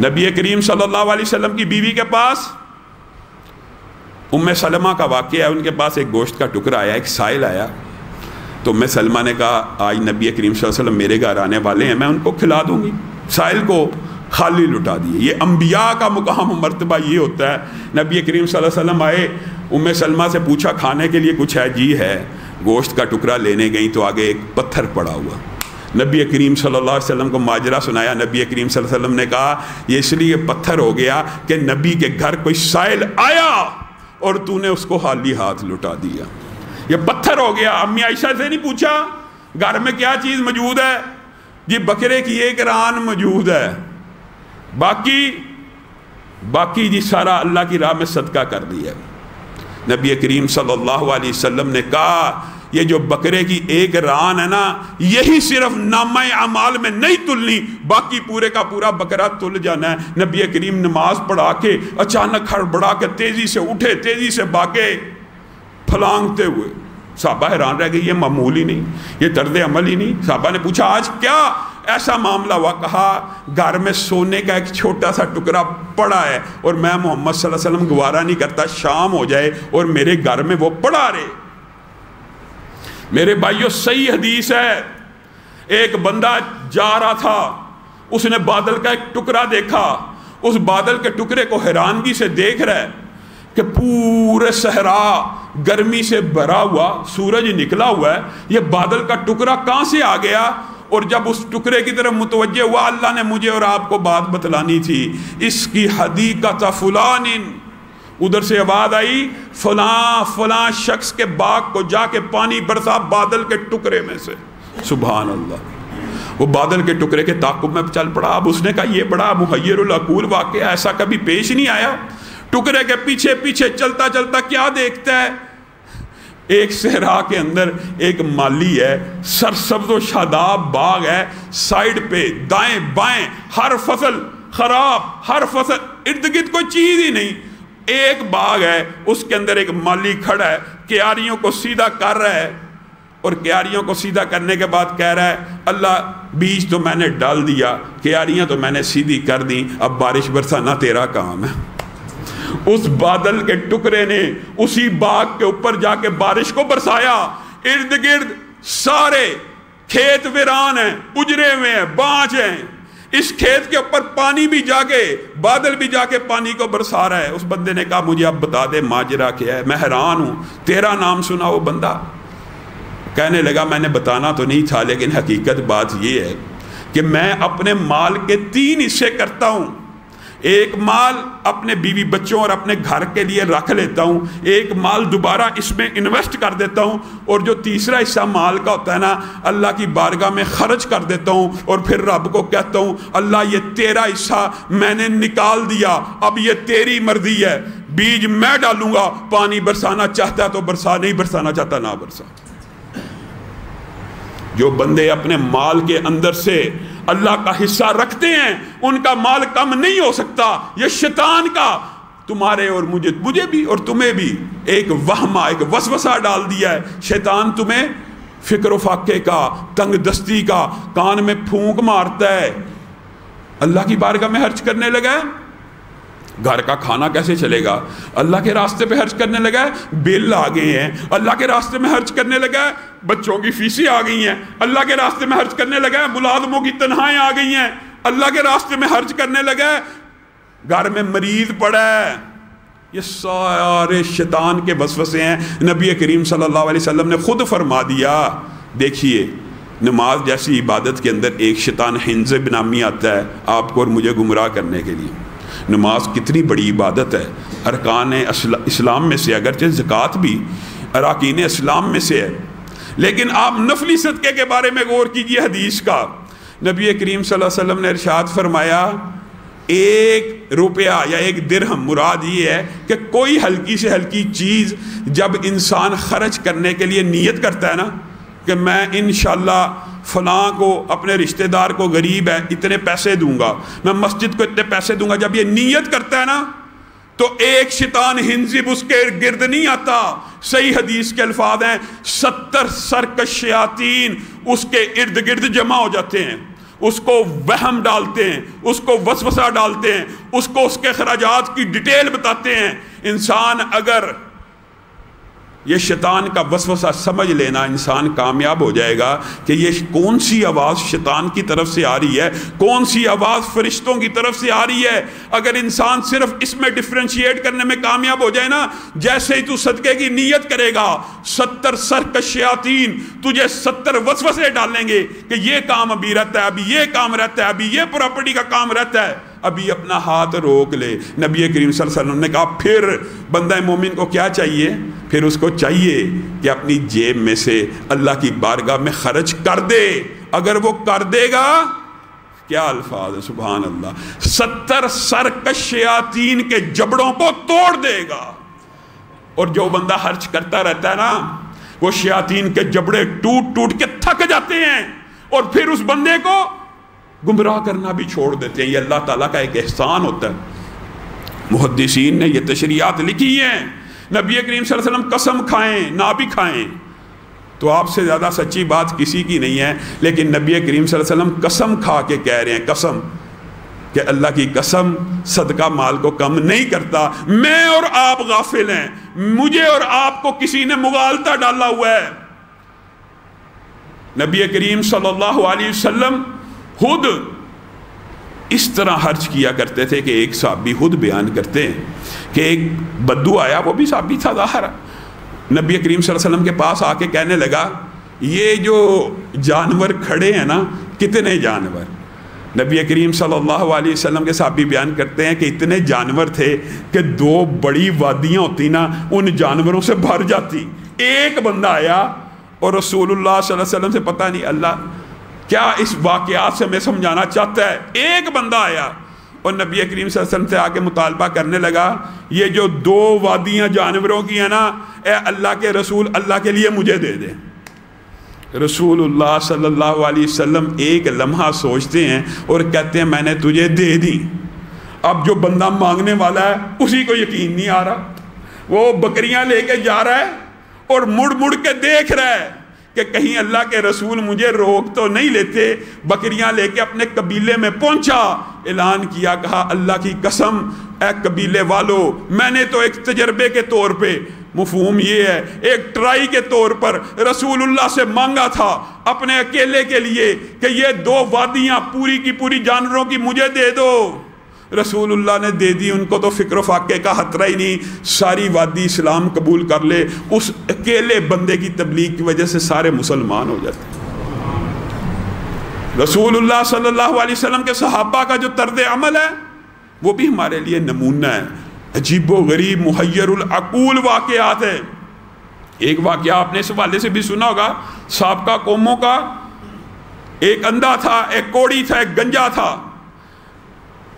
نبی کریم صلی اللہ علیہ وسلم کی بیوی کے پاس ام سلمہ کا واقعہ ہے، ان کے پاس ایک گوشت کا ٹکڑا آیا، ایک سائل آیا، تو ام سلمہ نے کہا آج نبی کریم صلی اللہ علیہ وسلم میرے گھر آنے والے ہیں، میں ان کو کھلا دوں گی، سائل کو خالی لٹا دیے۔ یہ انبیاء کا مقام و مرتبہ یہ ہوتا ہے۔ نبی کریم صلی اللہ علیہ وسلم آئے، ام سلمہ سے پوچھا کھانے کے لیے کچھ ہے؟ جی ہے۔ گوشت کا ٹکڑا لینے گئیں تو آگے ایک پتھر پڑا ہوا، نبی کریم صلی اللہ علیہ وسلم کو ماجرا سنایا۔ نبی کریم صلی اللہ علیہ وسلم نے کہا یہ اس لیے پتھر ہو گیا کہ نبی کے گھر کوئی سائل آیا اور تو نے اس کو خالی ہاتھ لٹا دیا، یہ پتھر ہو گیا۔ امی عائشہ سے نہیں پوچھا گھر میں کیا چیز موجود ہے؟ جی بکرے کی ایک ران موجود ہے، باقی جی سارا اللہ کی راہ میں صدقہ کر دیا۔ نبی کریم صلی اللہ علیہ وسلم نے کہا یہ جو بکرے کی ایک ران ہے نا، یہی صرف نامہ اعمال میں نہیں تلنی، باقی پورے کا پورا بکرا تل جانا ہے۔ نبی کریم نماز پڑھا کے اچانک ہڑبڑا کے تیزی سے اٹھے، تیزی سے بھاگے پھلانگتے ہوئے۔ صحابہ حیران رہ گئے، یہ معمول ہی نہیں، یہ طرز عمل ہی نہیں۔ صحابہ نے پوچھا آج کیا ایسا معاملہ ہوا؟ کہا گھر میں سونے کا ایک چھوٹا سا ٹکڑا پڑا ہے اور میں محمد صلی اللہ علیہ وسلم گوارا نہیں کرتا شام ہو جائے اور میرے گھر میں وہ پڑا رہے۔ میرے بھائیو صحیح حدیث ہے، ایک بندہ جا رہا تھا، اس نے بادل کا ایک ٹکڑا دیکھا، اس بادل کے ٹکڑے کو حیرانگی سے دیکھ رہا ہے کہ پورے صحرا گرمی سے بھرا ہوا، سورج نکلا ہوا ہے، یہ بادل کا ٹکڑا کہاں سے آ گیا؟ اور جب اس ٹکڑے کی طرف متوجہ ہوا، اللہ نے مجھے اور آپ کو بات بتلانی تھی، اس کی حدیقۃ فلان، ادھر سے آواز آئی فلاں فلاں شخص کے باغ کو جا کے پانی برسا بادل کے ٹکڑے میں سے۔ سبحان اللہ، وہ بادل کے ٹکڑے کے تعاقب میں چل پڑا۔ اب اس نے کہا یہ بڑا محیر العقول واقعہ، ایسا کبھی پیش نہیں آیا۔ ٹکڑے کے پیچھے پیچھے چلتا چلتا کیا دیکھتا ہے؟ ایک صحرا کے اندر ایک مالی ہے، سرسبز و شاداب باغ ہے، سائیڈ پہ دائیں بائیں ہر فصل خراب، ہر فصل، ارد گرد کوئی چیز ہی نہیں۔ ایک باغ ہے، اس کے اندر ایک مالی کھڑا ہے، کیاریوں کو سیدھا کر رہا ہے، اور کیاریوں کو سیدھا کرنے کے بعد کہہ رہا ہے اللہ بیج تو میں نے ڈال دیا، کیاریاں تو میں نے سیدھی کر دیں، اب بارش برسانا تیرا کام ہے۔ اس بادل کے ٹکڑے نے اسی باغ کے اوپر جا کے بارش کو برسایا، ارد گرد سارے کھیت ویران ہیں، اجڑے ہوئے ہیں، بانجھ ہیں، اس کھیت کے اوپر پانی بھی جا کے، بادل بھی جا کے پانی کو برسا رہا ہے۔ اس بندے نے کہا مجھے اب بتا دے ماجرا کیا ہے، میں حیران ہوں، تیرا نام سنا۔ وہ بندہ کہنے لگا میں نے بتانا تو نہیں تھا، لیکن حقیقت بات یہ ہے کہ میں اپنے مال کے 3 حصے کرتا ہوں، ایک مال اپنے بیوی بچوں اور اپنے گھر کے لیے رکھ لیتا ہوں، ایک مال دوبارہ اس میں انویسٹ کر دیتا ہوں، اور جو تیسرا حصہ مال کا ہوتا ہے نا، اللہ کی بارگاہ میں خرچ کر دیتا ہوں، اور پھر رب کو کہتا ہوں اللہ یہ تیرا حصہ میں نے نکال دیا، اب یہ تیری مرضی ہے، بیج میں ڈالوں گا، پانی برسانا چاہتا ہے تو برسا، نہیں برسانا چاہتا نہ برسا۔ جو بندے اپنے مال کے اندر سے اللہ کا حصہ رکھتے ہیں ان کا مال کم نہیں ہو سکتا۔ یہ شیطان کا تمہارے اور مجھے بھی اور تمہیں بھی ایک وہمہ، ایک وسوسہ ڈال دیا ہے۔ شیطان تمہیں فکر و فاقے کا، تنگ دستی کا، کان میں پھونک مارتا ہے۔ اللہ کی بارگاہ میں خرچ کرنے لگا ہے، گھر کا کھانا کیسے چلے گا؟ اللہ کے راستے پہ خرچ کرنے لگا ہے، بل آ گئے ہیں، اللہ کے راستے میں خرچ کرنے لگا ہے، بچوں کی فیسیں آ گئی ہیں، اللہ کے راستے میں خرچ کرنے لگا ہے، ملازموں کی تنخواہیں آ گئی ہیں، اللہ کے راستے میں خرچ کرنے لگا ہے، گھر میں مریض پڑا ہے۔ یہ سارے شیطان کے وسوسے ہیں۔ نبی کریم صلی اللہ علیہ وسلم نے خود فرما دیا، دیکھیے نماز جیسی عبادت کے اندر ایک شیطان حنزب نامی آتا ہے آپ کو اور مجھے گمراہ کرنے کے لیے۔ نماز کتنی بڑی عبادت ہے، ارکان اسلام میں سے، اگرچہ زکوٰۃ بھی اراکین اسلام میں سے ہے، لیکن آپ نفلی صدقے کے بارے میں غور کیجئے۔ حدیث کا نبی کریم صلی اللہ علیہ وسلم نے ارشاد فرمایا 1 روپیہ یا 1 درہم، مراد یہ ہے کہ کوئی ہلکی سے ہلکی چیز جب انسان خرچ کرنے کے لیے نیت کرتا ہے نا کہ میں انشاءاللہ فلاں کو، اپنے رشتہ دار کو غریب ہے اتنے پیسے دوں گا، میں مسجد کو اتنے پیسے دوں گا، جب یہ نیت کرتا ہے نا تو ایک شیطان ہنزب اس کے گرد نہیں آتا۔ صحیح حدیث کے الفاظ ہیں 70 سرکش شیاطین اس کے ارد گرد جمع ہو جاتے ہیں، اس کو وہم ڈالتے ہیں، اس کو وسوسہ ڈالتے ہیں، اس کو اس کے خراجات کی ڈیٹیل بتاتے ہیں۔ انسان اگر یہ شیطان کا وسوسہ سمجھ لینا، انسان کامیاب ہو جائے گا کہ یہ کون سی آواز شیطان کی طرف سے آ رہی ہے، کون سی آواز فرشتوں کی طرف سے آ رہی ہے۔ اگر انسان صرف اس میں ڈفرینشیٹ کرنے میں کامیاب ہو جائے نا، جیسے ہی تو صدقے کی نیت کرے گا، 70 سرکش شیاطین تجھے 70 وسوسے ڈالیں گے کہ یہ کام ابھی رہتا ہے، ابھی یہ کام رہتا ہے، ابھی یہ پراپرٹی کا کام رہتا ہے، ابھی اپنا ہاتھ روک لے۔ نبی کریم صلی اللہ علیہ وسلم نے کہا پھر بندہ مومن کو کیا چاہیے؟ پھر اس کو چاہیے کہ اپنی جیب میں سے اللہ کی بارگاہ میں خرچ کر دے۔ اگر وہ کر دے گا، کیا الفاظ ہے، سبحان اللہ، 70 سرکش شیاطین کے جبڑوں کو توڑ دے گا۔ اور جو بندہ خرچ کرتا رہتا ہے نا، وہ شیاطین کے جبڑے ٹوٹ ٹوٹ کے تھک جاتے ہیں اور پھر اس بندے کو گمراہ کرنا بھی چھوڑ دیتے ہیں۔ یہ اللہ تعالیٰ کا ایک احسان ہوتا ہے۔ محدثین نے یہ تشریحات لکھی ہیں، نبی کریم صلی اللہ علیہ وسلم قسم کھائیں نہ بھی کھائیں تو آپ سے زیادہ سچی بات کسی کی نہیں ہے، لیکن نبی کریم صلی اللہ علیہ وسلم قسم کھا کے کہہ رہے ہیں، قسم کہ اللہ کی قسم صدقہ مال کو کم نہیں کرتا۔ میں اور آپ غافل ہیں، مجھے اور آپ کو کسی نے مغالطہ ڈالا ہوا ہے۔ نبی کریم صلی اللہ علیہ وسلم خود اس طرح خرچ کیا کرتے تھے کہ ایک صحابی خود بیان کرتے ہیں کہ ایک بدو آیا، وہ بھی صحابی تھا ظاہر، نبی کریم صلی اللہ علیہ وسلم کے پاس آ کے کہنے لگا یہ جو جانور کھڑے ہیں نا، کتنے جانور؟ نبی کریم صلی اللہ علیہ وسلم کے صحابی بیان کرتے ہیں کہ اتنے جانور تھے کہ 2 بڑی وادیاں ہوتی نا، ان جانوروں سے بھر جاتی۔ ایک بندہ آیا اور رسول اللہ صلی اللہ علیہ وسلم سے پتہ نہیں اللہ کیا اس واقعات سے میں سمجھانا چاہتا ہے، ایک بندہ آیا اور نبی کریم صلی اللہ علیہ وسلم سے آ کے مطالبہ کرنے لگا یہ جو 2 وادیاں جانوروں کی ہیں نا، اے اللہ کے رسول اللہ کے لیے مجھے دے دیں۔ رسول اللہ صلی اللہ علیہ وسلم ایک لمحہ سوچتے ہیں اور کہتے ہیں میں نے تجھے دے دی۔ اب جو بندہ مانگنے والا ہے اسی کو یقین نہیں آ رہا، وہ بکریاں لے کے جا رہا ہے اور مڑ مڑ کے دیکھ رہا ہے کہ کہیں اللہ کے رسول مجھے روک تو نہیں لیتے۔ بکریاں لے کے اپنے قبیلے میں پہنچا، اعلان کیا، کہا اللہ کی قسم اے قبیلے والو، میں نے تو ایک تجربے کے طور پہ، مفہوم یہ ہے ایک ٹرائی کے طور پر رسول اللہ سے مانگا تھا اپنے اکیلے کے لیے کہ یہ 2 وادیاں پوری کی پوری جانوروں کی مجھے دے دو۔ رسول اللہ نے دے دی، ان کو تو فکر و فاقے کا خطرہ ہی نہیں، ساری وادی اسلام قبول کر لے۔ اس اکیلے بندے کی تبلیغ کی وجہ سے سارے مسلمان ہو جاتے ہیں۔ رسول اللہ صلی اللہ علیہ وسلم کے صحابہ کا جو طرز عمل ہے وہ بھی ہمارے لیے نمونہ ہے۔ عجیب و غریب محیر العقول واقعات ہے۔ ایک واقعہ آپ نے اس حوالے سے بھی سنا ہوگا، سابقہ قوموں کا، ایک اندھا تھا، ایک کوڑی تھا، ایک گنجا تھا۔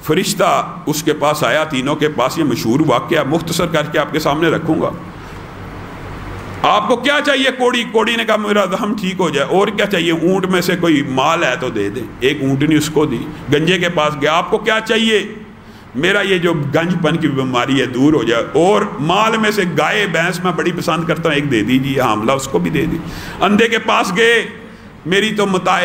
فرشتہ اس کے پاس آیا، تینوں کے پاس، یہ مشہور واقعہ مختصر کر کے آپ کے سامنے رکھوں گا۔ آپ کو کیا چاہیے؟ کوڑی نے کہا میرا زخم ٹھیک ہو جائے۔ اور کیا چاہیے؟ اونٹ میں سے کوئی مال ہے تو دے دیں۔ ایک اونٹنی اس کو دی۔ گنجے کے پاس گیا، آپ کو کیا چاہیے؟ میرا یہ جو گنج پن کی بیماری ہے دور ہو جائے، اور مال میں سے گائے بھینس میں بڑی پسند کرتا ہوں، ایک دے دیجیے، حاملہ اس کو بھی دے دی۔ اندھے کے پاس گئے، میری تو متاع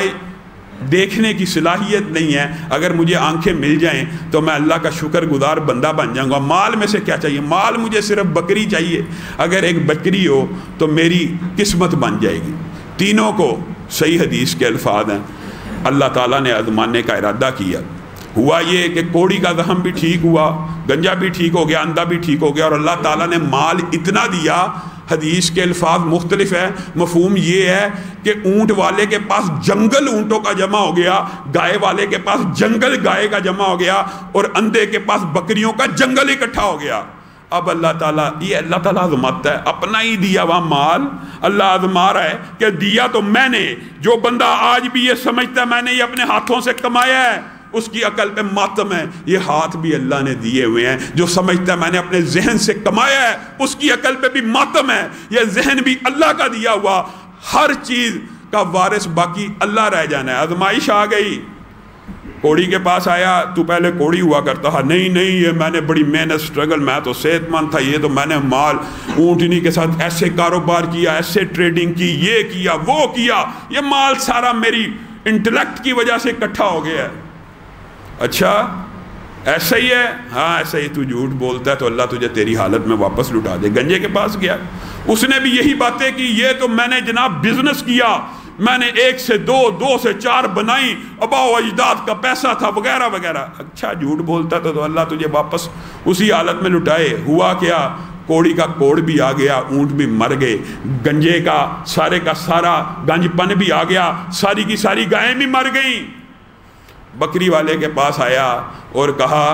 دیکھنے کی صلاحیت نہیں ہے، اگر مجھے آنکھیں مل جائیں تو میں اللہ کا شکر گزار بندہ بن جاؤں گا۔ مال میں سے کیا چاہیے؟ مال مجھے صرف بکری چاہیے، اگر ایک بکری ہو تو میری قسمت بن جائے گی۔ تینوں کو صحیح حدیث کے الفاظ ہیں، اللہ تعالیٰ نے آزمانے کا ارادہ کیا۔ ہوا یہ کہ کوڑی کا زخم بھی ٹھیک ہوا، گنجا بھی ٹھیک ہو گیا، اندھا بھی ٹھیک ہو گیا، اور اللہ تعالیٰ نے مال اتنا دیا۔ حدیث کے الفاظ مختلف ہے، مفہوم یہ ہے کہ اونٹ والے کے پاس جنگل اونٹوں کا جمع ہو گیا، گائے والے کے پاس جنگل گائے کا جمع ہو گیا، اور اندھے کے پاس بکریوں کا جنگل اکٹھا ہو گیا۔ اب اللہ تعالیٰ، یہ اللہ تعالیٰ آزماتا ہے، اپنا ہی دیا ہوا مال اللہ آزما رہا ہے کہ دیا تو میں نے۔ جو بندہ آج بھی یہ سمجھتا ہے میں نے یہ اپنے ہاتھوں سے کمایا ہے، اس کی عقل پہ ماتم ہے۔ یہ ہاتھ بھی اللہ نے دیے ہوئے ہیں۔ جو سمجھتا ہے میں نے اپنے ذہن سے کمایا ہے، اس کی عقل پہ بھی ماتم ہے۔ یہ ذہن بھی اللہ کا دیا ہوا، ہر چیز کا وارث باقی اللہ رہ جانا ہے۔ آزمائش آ گئی، کوڑی کے پاس آیا، تو پہلے کوڑی ہوا کرتا تھا، نہیں یہ میں نے بڑی محنت سٹرگل، میں تو صحت مند تھا، یہ تو میں نے مال اونٹنی کے ساتھ ایسے کاروبار کیا، ایسے ٹریڈنگ کی، یہ کیا وہ کیا، یہ مال سارا میری انٹلیکٹ کی وجہ سے اکٹھا ہو گیا ہے. اچھا ایسا ہی ہے؟ ہاں ایسا ہی. تو جھوٹ بولتا ہے تو اللہ تجھے تیری حالت میں واپس لٹا دے. گنجے کے پاس گیا, اس نے بھی یہی باتیں کی, یہ تو میں نے جناب بزنس کیا, میں نے 1 سے 2, 2 سے 4 بنائی, آباء و اجداد کا پیسہ تھا وغیرہ وغیرہ. اچھا جھوٹ بولتا تو اللہ تجھے واپس اسی حالت میں لٹائے. ہوا کیا؟ کوڑی کا کوڑ بھی آ گیا, اونٹ بھی مر گئے, گنجے کا سارا گنج پن بھی آ گیا, ساری کی ساری گائیں بھی مر گئیں. بکری والے کے پاس آیا اور کہا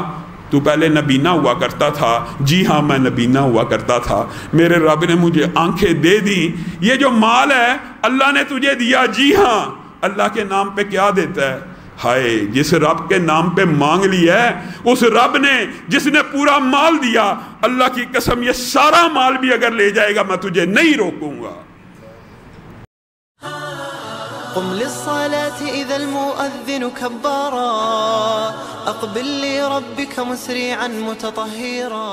تو پہلے نبینا ہوا کرتا تھا. جی ہاں میں نبینا ہوا کرتا تھا, میرے رب نے مجھے آنکھیں دے دی. یہ جو مال ہے اللہ نے تجھے دیا. جی ہاں. اللہ کے نام پہ کیا دیتا ہے؟ ہائے جس رب کے نام پہ مانگ لی ہے, اس رب نے جس نے پورا مال دیا, اللہ کی قسم یہ سارا مال بھی اگر لے جائے گا میں تجھے نہیں روکوں گا. قم للصلاة إذا المؤذن كبارا أقبل لربك مسرعا متطهرا.